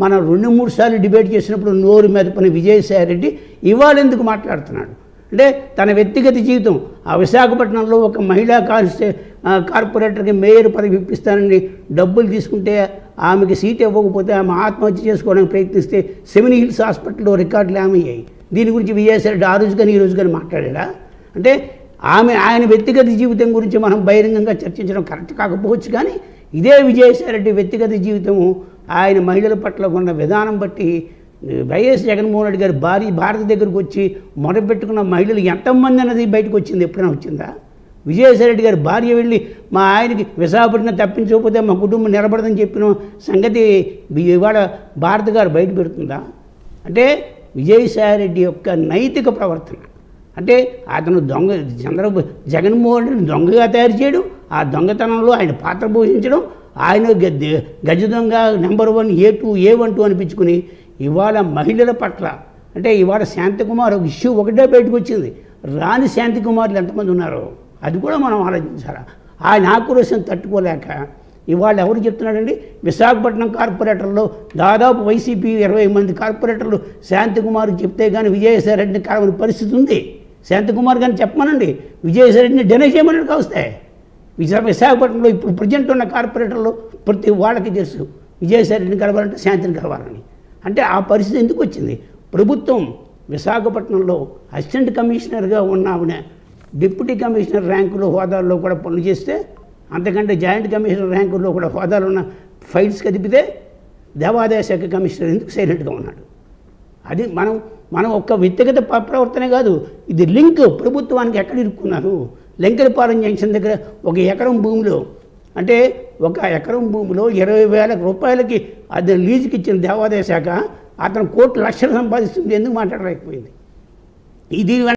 మనం 2-3 సార్లు డిబేట్ చేసినప్పుడు నోరు మెదపని విజయసాయి రెడ్డి ఇవాళ ఎందుకు మాట్లాడుతున్నాడు అంటే తన వ్యక్తిగత జీవితం ఆ విశాఖపట్నంలో ఒక మహిళా కార్పొరేటర్కి మేయర్ పదవి ఇప్పిస్తానని డబ్బులు తీసుకుంటే ఆమెకి సీట్ ఇవ్వకపోతే ఆమె ఆత్మహత్య చేసుకోవడానికి ప్రయత్నిస్తే సెవెన్ హిల్స్ హాస్పిటల్లో రికార్డులు ఏమయ్యాయి దీని గురించి విజయసాయి రెడ్డి ఆ రోజు కానీ ఈ రోజు కానీ మాట్లాడా అంటే ఆయన వ్యక్తిగత జీవితం గురించి మనం బహిరంగంగా చర్చించడం కరెక్ట్ కాకపోవచ్చు కానీ ఇదే విజయసాయి రెడ్డి వ్యక్తిగత జీవితము ఆయన మహిళల పట్ల ఉన్న విధానం బట్టి వైఎస్ జగన్మోహన్ రెడ్డి గారి భారత దగ్గరకు వచ్చి మొదలుపెట్టుకున్న మహిళలు ఎంతమంది అన్నది బయటకు వచ్చింది ఎప్పుడైనా వచ్చిందా విజయసాయి రెడ్డి గారి భార్య వెళ్ళి మా ఆయనకి విశాఖపట్నం తప్పించకపోతే మా కుటుంబం నిలబడదని చెప్పిన సంగతి ఇవాళ భారత గారు బయట పెడుతుందా అంటే విజయసాయి రెడ్డి యొక్క నైతిక ప్రవర్తన అంటే అతను జగన్మోహన్ రెడ్డిని దొంగగా తయారు చేయడం ఆ దొంగతనంలో ఆయన పాత్ర పోషించడం ఆయన గజ దొంగ నెంబర్ 1 A2 A12 అనిపించుకుని ఇవాళ మహిళల పట్ల అంటే ఇవాళ శాంతికుమార్ ఒక ఇష్యూ ఒకటే బయటకు వచ్చింది రాని శాంతికుమార్లు ఎంతమంది ఉన్నారో అది కూడా మనం ఆలోచించాలి ఆయన ఆక్రోశం తట్టుకోలేక ఇవాళ ఎవరు చెప్తున్నాడండి విశాఖపట్నం కార్పొరేటర్లో దాదాపు వైసీపీ 20 మంది కార్పొరేటర్లు శాంతికుమార్ చెప్తే కానీ విజయసాయి రెడ్డిని కావాలని పరిస్థితి ఉంది శాంతికుమార్ కానీ చెప్పమనండి విజయసాయి రెడ్డిని డెనై చేయమని కావస్తాయి విశాఖపట్నంలో ఇప్పుడు ప్రజెంట్ ఉన్న కార్పొరేటర్లో ప్రతి వాళ్ళకి తెలుసు విజయసాయి రెడ్డిని కలవాలంటే శాంతిని కలవాలని అంటే ఆ పరిస్థితి ఎందుకు వచ్చింది ప్రభుత్వం విశాఖపట్నంలో అసిస్టెంట్ కమిషనర్గా ఉన్న ఆవిడ డిప్యూటీ కమిషనర్ ర్యాంకులో హోదాల్లో కూడా పనులు చేస్తే అంతకంటే జాయింట్ కమిషనర్ ర్యాంకుల్లో కూడా హోదాలు ఉన్న ఫైల్స్ కదిపితే దేవాదాయ శాఖ కమిషనర్ ఎందుకు సైలెంట్గా ఉన్నాడు అది మనం ఒక్క వ్యక్తిగత ప్రవర్తనే కాదు ఇది లింక్ ప్రభుత్వానికి ఎక్కడ ఇరుక్కున్నారు లంకెలపాలెం జంక్షన్ దగ్గర ఒక ఎకరం భూమిలో అంటే ఒక ఎకరం భూమిలో 20,000 రూపాయలకి అది లీజుకి ఇచ్చిన దేవాదాయ శాఖ అతను కోట్లు లక్షలు సంపాదిస్తుంది ఎందుకు మాట్లాడలేకపోయింది ఇది